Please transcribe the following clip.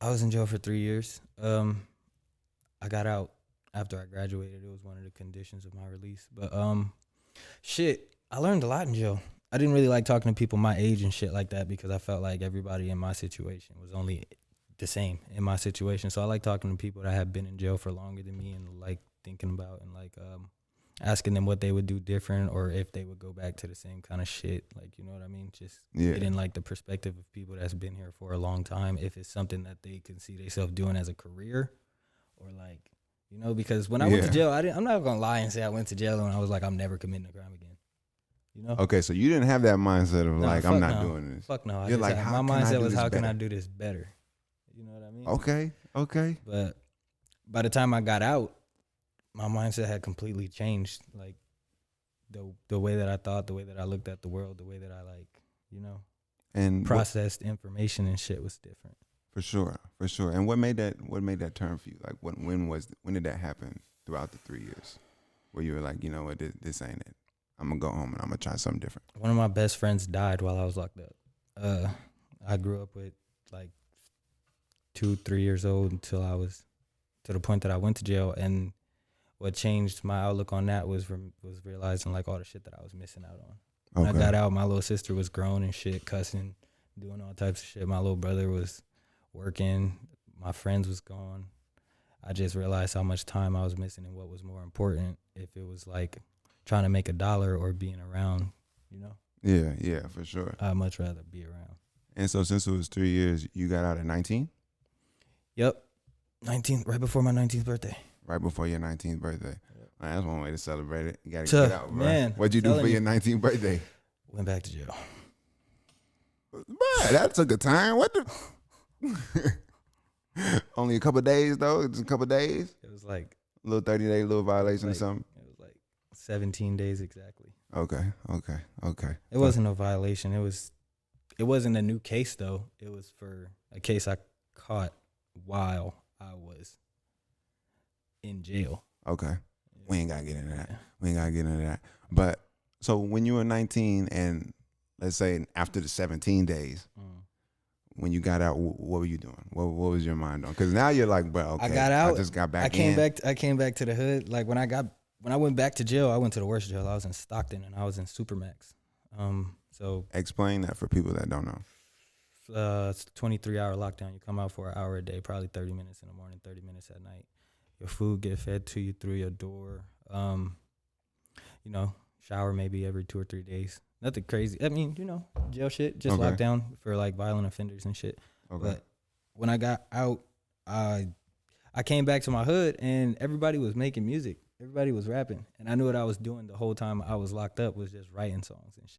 I was in jail for 3 years. I got out after I graduated. It was one of the conditions of my release. But shit, I learned a lot in jail. I didn't really like talking to people my age and shit like that because I felt like everybody in my situation was only the same in my situation. So I like talking to people that have been in jail for longer than me and like thinking about and like asking them what they would do different or if they would go back to the same kind of shit. Like, you know what I mean? Just getting like the perspective of people that's been here for a long time. If it's something that they can see themselves doing as a career or like, you know, because when I went to jail, I'm not gonna lie and say I went to jail and I was like, I'm never committing a crime again. You know? Okay, so you didn't have that mindset of like, I'm not doing this. Fuck no. You're like, my mindset was, how can I do this better? You know what I mean? Okay. But by the time I got out, my mindset had completely changed. Like the way that I thought, the way that I looked at the world, the way that I like, you know, and processed information and shit was different. For sure. And what made that turn for you? Like when did that happen throughout the 3 years? Where you were like, you know what, this ain't it. I'm gonna go home and I'm gonna try something different. One of my best friends died while I was locked up. I grew up with like 2-3 years old until I was to the point that I went to jail, and what changed my outlook on that was realizing like all the shit that I was missing out on. When I got out, my little sister was grown and shit, cussing, doing all types of shit. My little brother was working. My friends was gone. I just realized how much time I was missing and what was more important, if it was like trying to make a dollar or being around, you know? Yeah, for sure. I'd much rather be around. And so since it was 3 years, you got out at 19? Yep. 19, right before my 19th birthday. Right before your 19th birthday. Yep. Man, that's one way to celebrate it. You got to get out, bro. Man, what'd you do for your 19th birthday? Went back to jail. Man, that took a time. What the? Only a couple of days, though? Just a couple of days? It was like a little 30-day little violation or something? It was like 17 days exactly. Okay. It wasn't a violation. It wasn't a new case, though. It was for a case I caught while I was in jail. Okay. We ain't got to get into that. But so when you were 19 and let's say after the 17 days, when you got out, what were you doing? What was your mind on? Because now you're like, bro, okay, I got out. I just got back I came back to the hood. Like when I went back to jail, I went to the worst jail. I was in Stockton and I was in Supermax. So explain that for people that don't know. It's a 23-hour lockdown. You come out for an hour a day, probably 30 minutes in the morning, 30 minutes at night. Your food get fed to you through your door. You know, shower maybe every 2 or 3 days. Nothing crazy. I mean, you know, jail shit, just lockdown for like violent offenders and shit. Okay. But when I got out, I came back to my hood and everybody was making music. Everybody was rapping. And I knew what I was doing the whole time I was locked up was just writing songs and shit.